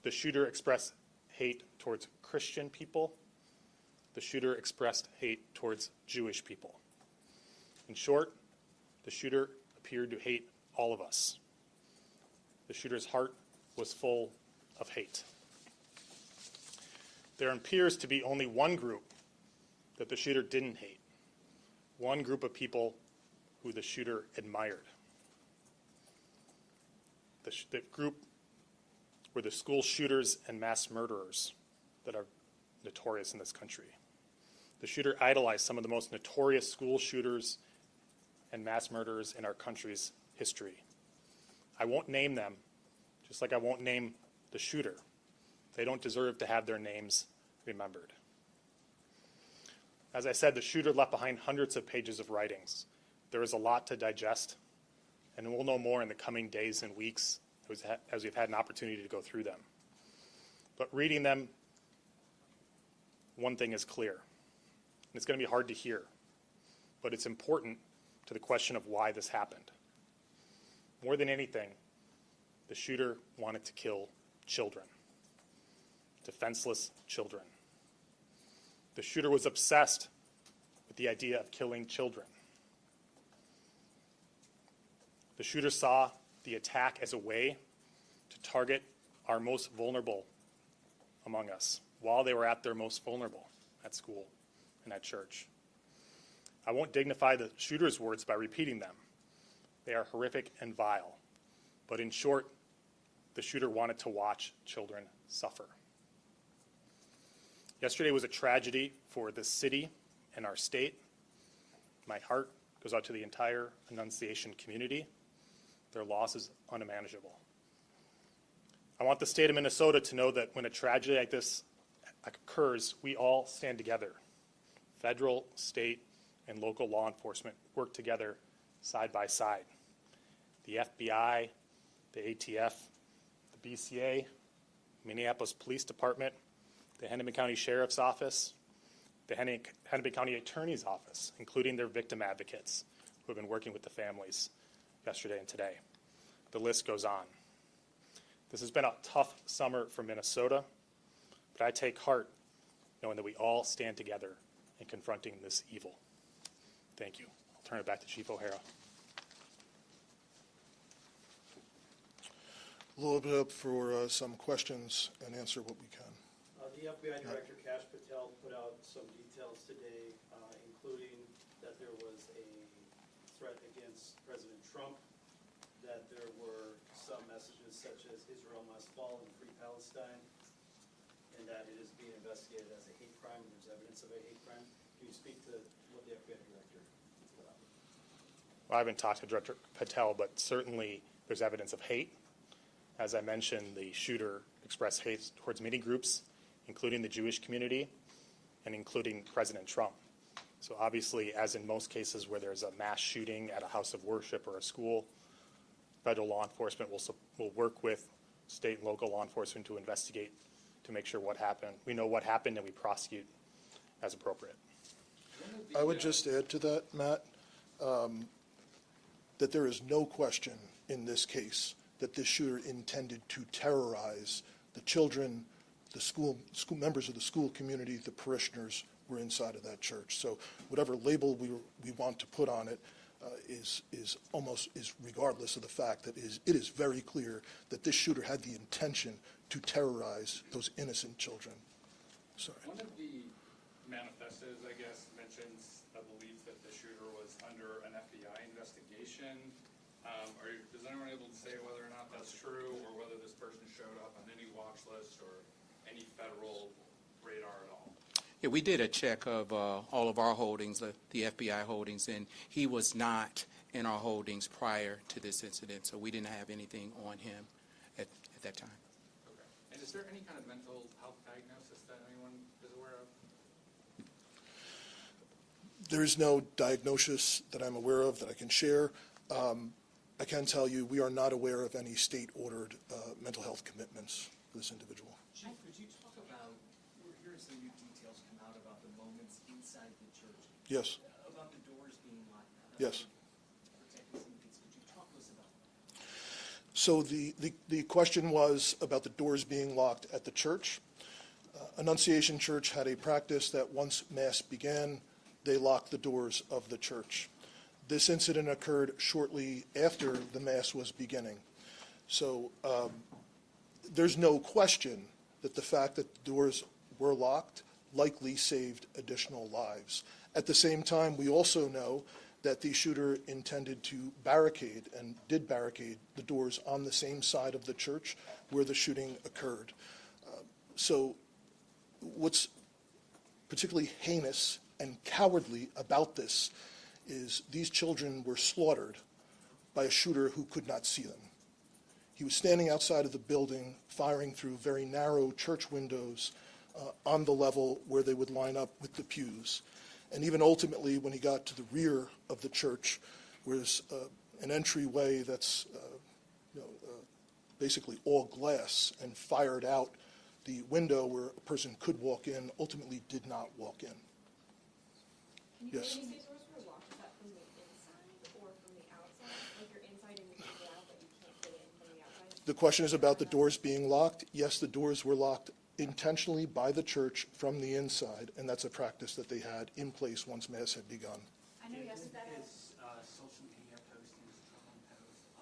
The shooter expressed hate towards Christian people. The shooter expressed hate towards Jewish people. In short, the shooter appeared to hate all of us. The shooter's heart was full of hate. There appears to be only one group that the shooter didn't hate, one group of people who the shooter admired. The group were the school shooters and mass murderers that are notorious in this country. The shooter idolized some of the most notorious school shooters and mass murderers in our country's history. I won't name them, just like I won't name the shooter. They don't deserve to have their names remembered. As I said, the shooter left behind hundreds of pages of writings. There is a lot to digest, and we'll know more in the coming days and weeks as we've had an opportunity to go through them. But reading them, one thing is clear. And it's going to be hard to hear, but it's important to the question of why this happened. More than anything, the shooter wanted to kill children, defenseless children. The shooter was obsessed with the idea of killing children. The shooter saw the attack as a way to target our most vulnerable among us while they were at their most vulnerable at school and at church. I won't dignify the shooter's words by repeating them. They are horrific and vile. But in short, the shooter wanted to watch children suffer. Yesterday was a tragedy for the city and our state. My heart goes out to the entire Annunciation community. Their loss is unimaginable. I want the state of Minnesota to know that when a tragedy like this occurs, we all stand together. Federal, state, and local law enforcement work together side by side. The FBI, the ATF, the BCA, Minneapolis Police Department, the Hennepin County Sheriff's Office, the Hennepin County Attorney's Office, including their victim advocates who have been working with the families yesterday and today. The list goes on. This has been a tough summer for Minnesota, but I take heart knowing that we all stand together in confronting this evil. Thank you. I'll turn it back to Chief O'Hara. We'll open it up for some questions and answer what we can. The FBI Director, Kash Patel, put out some details today, including that there was a threat against President Trump, that there were some messages such as Israel must fall and free Palestine, and that it is being investigated as a hate crime. There's evidence of a hate crime. Can you speak to what the FBI Director put out? Well, I haven't talked to Director Patel, but certainly there's evidence of hate. As I mentioned, the shooter expressed hate towards many groups, including the Jewish community and including President Trump. So obviously, as in most cases where there's a mass shooting at a house of worship or a school, federal law enforcement will work with state and local law enforcement to investigate to make sure what happened. We know what happened and we prosecute as appropriate. I would just add to that, Matt, that there is no question in this case that this shooter intended to terrorize the children, the school members of the school community, the parishioners were inside of that church. So whatever label we want to put on it is regardless of the fact that it is very clear that this shooter had the intention to terrorize those innocent children. Sorry. One of the manifestos, I guess, mentions a belief that the shooter was under an FBI investigation. Is anyone able to say whether or not that's true, or whether this person showed up on any watch list or any federal radar at all? Yeah, we did a check of all of our holdings, the FBI holdings, and he was not in our holdings prior to this incident, so we didn't have anything on him at that time. Okay. And is there any kind of mental health diagnosis that anyone is aware of? There is no diagnosis that I'm aware of that I can share. I can tell you we are not aware of any state-ordered mental health commitments for this individual. Chief, could you talk about, we're hearing some new details come out about the moments inside the church. Yes. About the doors being locked. Yes. Protecting some things. Could you talk to us about that? So the question was about the doors being locked at the church. Annunciation Church had a practice that once Mass began, they locked the doors of the church. This incident occurred shortly after the Mass was beginning. So there's no question that the fact that the doors were locked likely saved additional lives. At the same time, we also know that the shooter intended to barricade and did barricade the doors on the same side of the church where the shooting occurred. So what's particularly heinous and cowardly about this is these children were slaughtered by a shooter who could not see them. He was standing outside of the building, firing through very narrow church windows on the level where they would line up with the pews. And even ultimately, when he got to the rear of the church, where there's an entryway that's basically all glass, and fired out the window where a person could walk in, ultimately did not walk in. Yes. When you say doors were locked, is that from the inside or from the outside? Like you're inside and you can get out, but you can't get in from the outside? The question is about the doors being locked. Yes, the doors were locked intentionally by the church from the inside, and that's a practice that they had in place once Mass had begun. I know, yes, that is. His social media postings, Trump posts,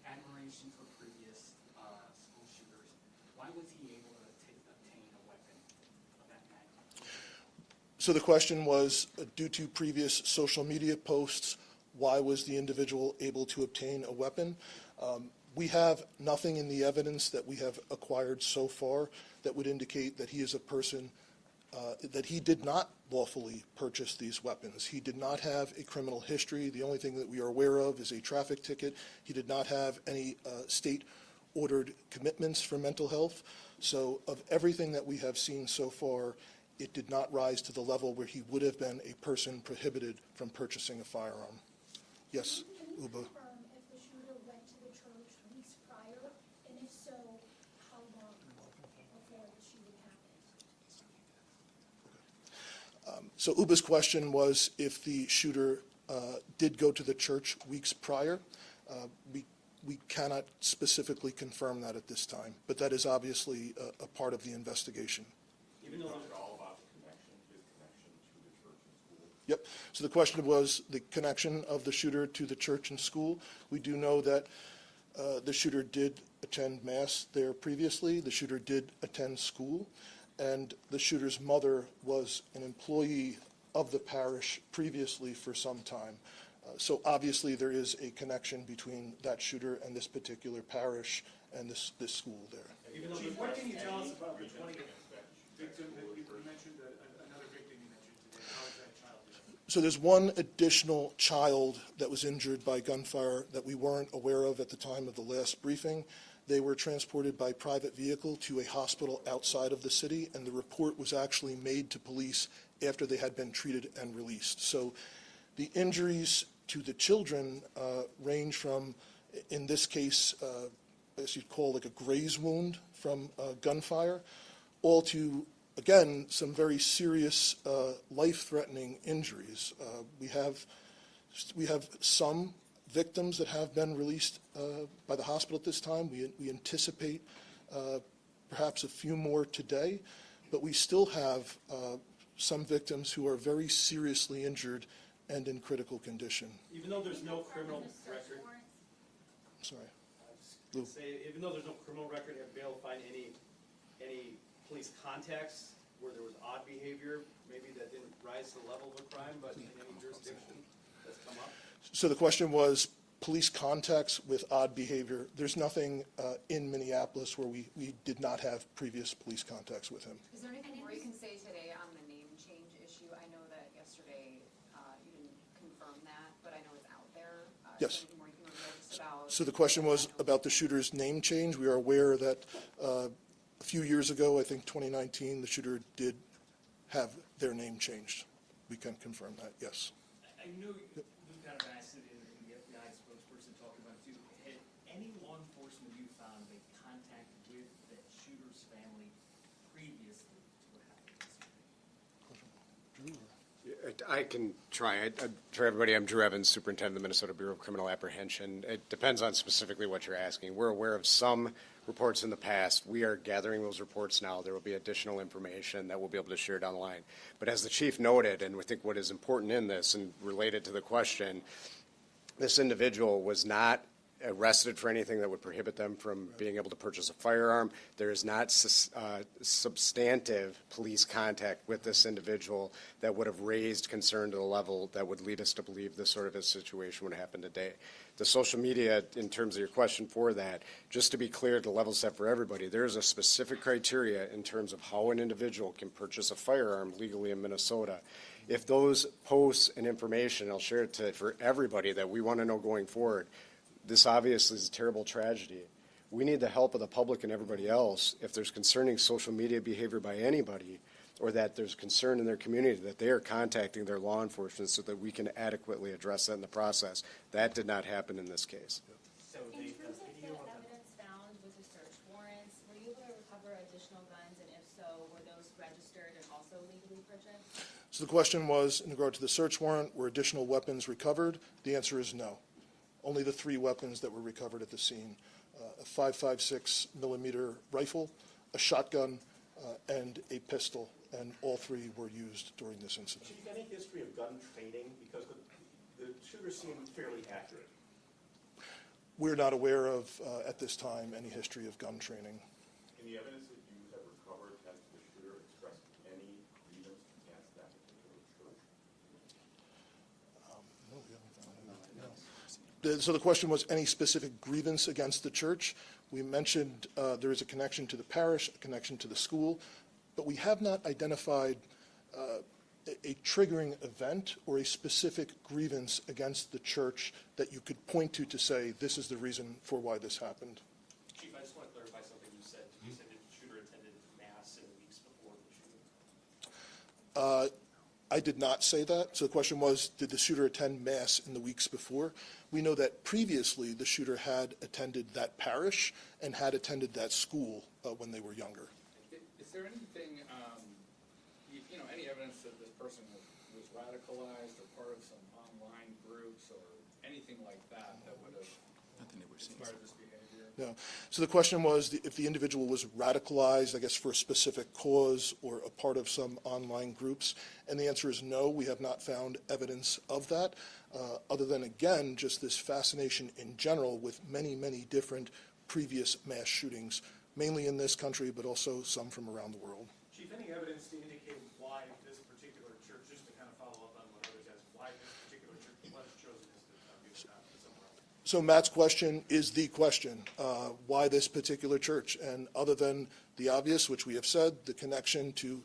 admiration for previous school shooters. Why was he able to obtain a weapon of that magnitude? So the question was, due to previous social media posts, why was the individual able to obtain a weapon? We have nothing in the evidence that we have acquired so far that would indicate that he is a person, that he did not lawfully purchase these weapons. He did not have a criminal history. The only thing that we are aware of is a traffic ticket. He did not have any state-ordered commitments for mental health. So of everything that we have seen so far, it did not rise to the level where he would have been a person prohibited from purchasing a firearm. Yes, Can you Uba. confirm if the shooter went to the church weeks prior, and if so, how long before the shooting happened? So Uba's question was if the shooter did go to the church weeks prior. We cannot specifically confirm that at this time, but that is obviously a part of the investigation. Even though Yep. So the question was the connection of the shooter to the church and school. We do know that the shooter did attend Mass there previously. The shooter did attend school. And the shooter's mother was an employee of the parish previously for some time. So obviously there is a connection between that shooter and this particular parish and this school there. even though Chief, the what can you tell us about the 20 victim that you mentioned, another victim you mentioned today? How is that child doing? So there's one additional child that was injured by gunfire that we weren't aware of at the time of the last briefing. They were transported by private vehicle to a hospital outside of the city, and the report was actually made to police after they had been treated and released. So the injuries to the children range from, in this case, as you'd call like a graze wound from gunfire, all to, again, some very serious life-threatening injuries. We have some victims that have been released by the hospital at this time. We anticipate perhaps a few more today, but we still have some victims who are very seriously injured and in critical condition. even though there's no criminal record, Sorry. I was just gonna say, even though there's no criminal record, have been able to find any police contacts where there was odd behavior, maybe that didn't rise to the level of a crime, but in any jurisdiction that's come up? So the question was police contacts with odd behavior. There's nothing in Minneapolis where we did not have previous police contacts with him. Is there anything more you can say today on the name change issue? I know that yesterday you didn't confirm that, but I know it's out there. Yes. Is there anything more you can reveal just about? So the question was about the shooter's name change. We are aware that a few years ago, I think 2019, the shooter did have their name changed. We can confirm that, yes. I know Lieutenant Bassett and the FBI spokesperson talking about it too. Had any law enforcement you found made contact with the shooter's family previously to what happened yesterday? I can try. For everybody, I'm Drew Evans, Superintendent of the Minnesota Bureau of Criminal Apprehension. It depends on specifically what you're asking. We're aware of some reports in the past. We are gathering those reports now. There will be additional information that we'll be able to share down the line. But as the chief noted, and we think what is important in this and related to the question, this individual was not arrested for anything that would prohibit them from being able to purchase a firearm. There is not substantive police contact with this individual that would have raised concern to the level that would lead us to believe this sort of a situation would happen today. The social media, in terms of your question for that, just to be clear, to level set for everybody, there is a specific criteria in terms of how an individual can purchase a firearm legally in Minnesota. If those posts and information, I'll share it for everybody that we want to know going forward, this obviously is a terrible tragedy. We need the help of the public and everybody else. If there's concerning social media behavior by anybody, or that there's concern in their community, that they are contacting their law enforcement so that we can adequately address that in the process. That did not happen in this case. So In the terms of the video of the evidence found with the search warrants, were you able to recover additional guns, and if so, were those registered and also legally purchased? So the question was, in regard to the search warrant, were additional weapons recovered? The answer is no. Only the 3 weapons that were recovered at the scene, a .556 millimeter rifle, a shotgun, and a pistol, and all 3 were used during this incident. Chief, any history of gun training? Because the shooter seemed fairly accurate. We're not aware of, at this time, any history of gun training. In the evidence that you have recovered, has the shooter expressed any grievance against that particular church? No, we haven't found any. So the question was, any specific grievance against the church? We mentioned there is a connection to the parish, a connection to the school, but we have not identified a triggering event or a specific grievance against the church that you could point to say, this is the reason for why this happened. Chief, I just want to clarify something you said. You said that the shooter attended mass in the weeks before the shooting. I did not say that. So the question was, did the shooter attend mass in the weeks before? We know that previously the shooter had attended that parish and had attended that school when they were younger. Is there anything, any evidence that this person was radicalized or part of some online groups or anything like that that would have Nothing that we're seeing. inspired this behavior? No. So the question was if the individual was radicalized, I guess, for a specific cause or a part of some online groups. And the answer is no, we have not found evidence of that, other than, again, just this fascination in general with many, many different previous mass shootings, mainly in this country, but also some from around the world. Chief, any evidence to indicate why this particular church, just to kind of follow up on what others asked, why this particular church was chosen as the target, not somewhere else? So Matt's question is the question, why this particular church? And other than the obvious, which we have said, the connection to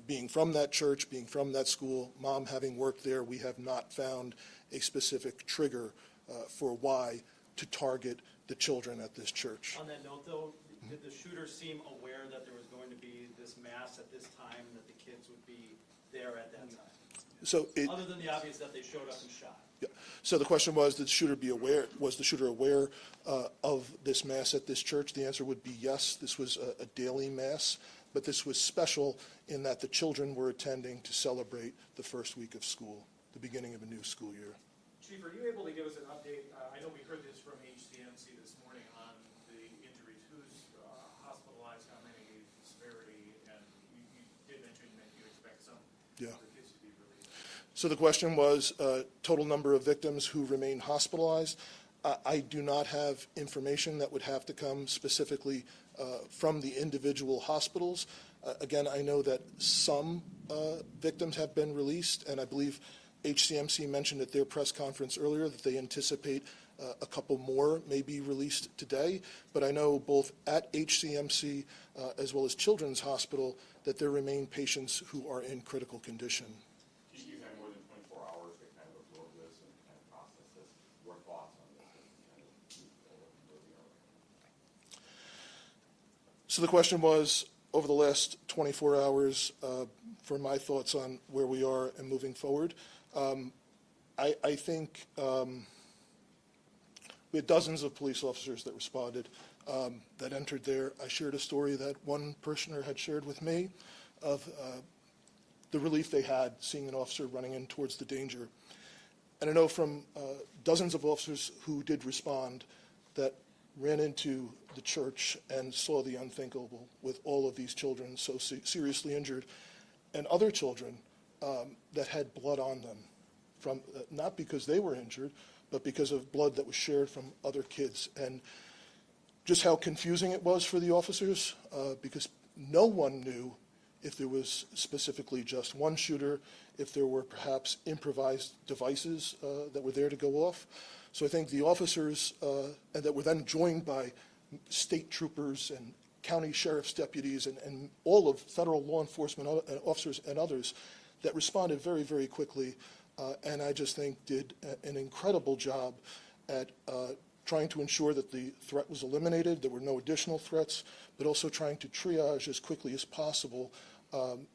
being from that church, being from that school, mom having worked there, we have not found a specific trigger for why to target the children at this church. On that note, though, did the shooter seem aware that there was going to be this mass at this time, that the kids would be there at that time? So it, Other than the obvious that they showed up and shot? yeah. So the question was, did the shooter be aware? Was the shooter aware of this mass at this church? The answer would be yes. This was a daily mass, but this was special in that the children were attending to celebrate the first week of school, the beginning of a new school year. Chief, are you able to give us an update? I know we heard this from HCMC this morning on the injuries. Who's hospitalized, how many, severity, and you did mention that you expect some Yeah. of the kids to be released. So the question was total number of victims who remain hospitalized. I do not have information that would have to come specifically from the individual hospitals. Again, I know that some victims have been released, and I believe HCMC mentioned at their press conference earlier that they anticipate a couple more may be released today. But I know both at HCMC as well as Children's Hospital that there remain patients who are in critical condition. You've had more than 24 hours to kind of absorb this and kind of process this. Your thoughts on this and kind of move forward from where we are right now? So the question was, over the last 24 hours, for my thoughts on where we are and moving forward. I think we had dozens of police officers that responded, that entered there. I shared a story that one parishioner had shared with me of the relief they had seeing an officer running in towards the danger. And I know from dozens of officers who did respond that ran into the church and saw the unthinkable with all of these children so seriously injured, and other children that had blood on them, from not because they were injured, but because of blood that was shared from other kids. And just how confusing it was for the officers, because no one knew if there was specifically just one shooter, if there were perhaps improvised devices that were there to go off. So I think the officers, and that were then joined by state troopers and county sheriff's deputies and all of federal law enforcement officers and others that responded very, very quickly, and I just think did an incredible job at trying to ensure that the threat was eliminated, there were no additional threats, but also trying to triage as quickly as possible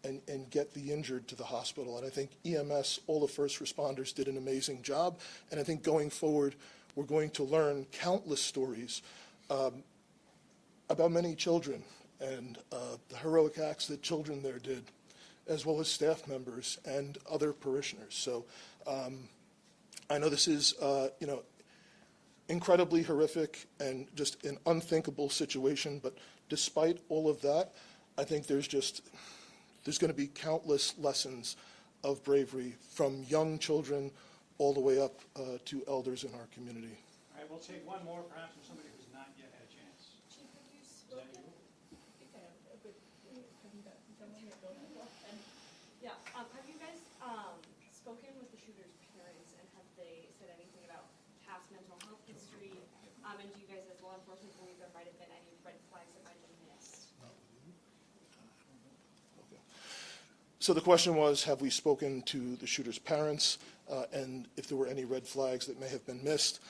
and get the injured to the hospital. And I think EMS, all the first responders, did an amazing job. And I think going forward, we're going to learn countless stories about many children and the heroic acts that children there did, as well as staff members and other parishioners. So I know this is, incredibly horrific and just an unthinkable situation, but despite all of that, I think there's going to be countless lessons of bravery from young children all the way up to elders in our community. All right, we'll take one more, perhaps from somebody who's not yet had a chance. Chief, have you Is that spoken? Yeah, have you guys, spoken with the shooter's parents, and have they said anything about past mental health history? And do you guys as law enforcement believe there might have been any red flags that might have been missed? So the question was, have we spoken to the shooter's parents and if there were any red flags that may have been missed?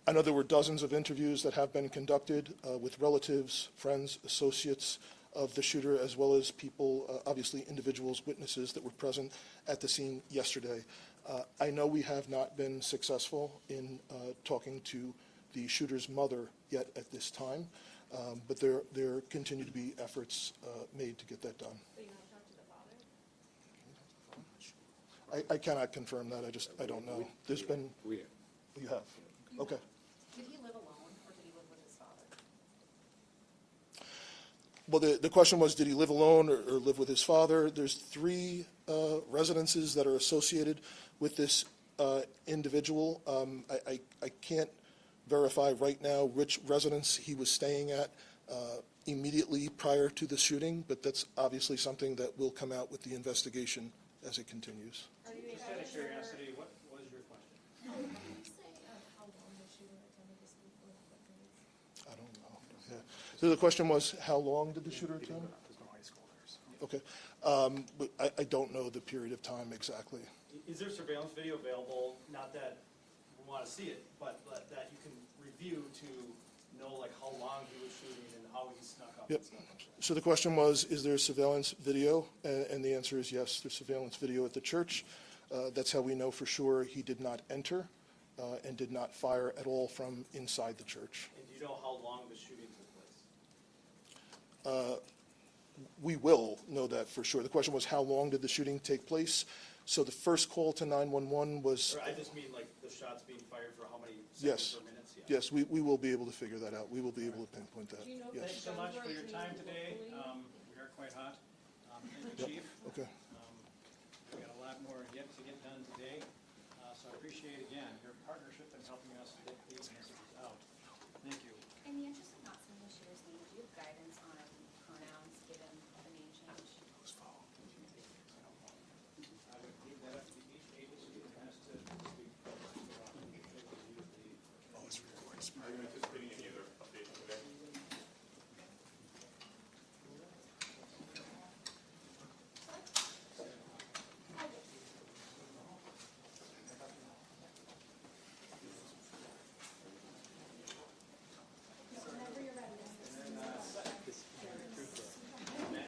I know there were dozens of interviews that have been conducted with relatives, friends, associates of the shooter, as well as people, obviously individuals, witnesses that were present at the scene yesterday. I know we have not been successful in talking to the shooter's mother yet at this time, but there continue to be efforts made to get that done. So you haven't talked to the father? I cannot confirm that. I don't know. There's been. You have. Okay. Did he live alone, or did he live with his father? Well, the question was, did he live alone or live with his father? There's 3 residences that are associated with this individual. I can't verify right now which residence he was staying at immediately prior to the shooting, but that's obviously something that will come out with the investigation as it continues. Just out of curiosity, what was your question? Can you say how long the shooter attended the school for? I don't know. Yeah. So the question was, how long did the shooter attend? There's no high school there. So. Okay. But I don't know the period of time exactly. Is there surveillance video available, not that we want to see it, but that you can review to know like how long he was shooting and how he snuck up Yep. and stuff? So the question was, is there surveillance video? And the answer is yes, there's surveillance video at the church. That's how we know for sure he did not enter and did not fire at all from inside the church. And do you know how long the shooting took place? We will know that for sure. The question was, how long did the shooting take place? So the first call to 911 was... Or I just mean like the shots being fired for how many Yes. seconds or minutes? Yeah. Yes, we will be able to figure that out. We will be able to pinpoint that. Do you know if Yes. Thanks so much for your time today. We are quite hot. Thank you, Chief. Okay. We've got a lot more yet to get done today. So I appreciate, again, your partnership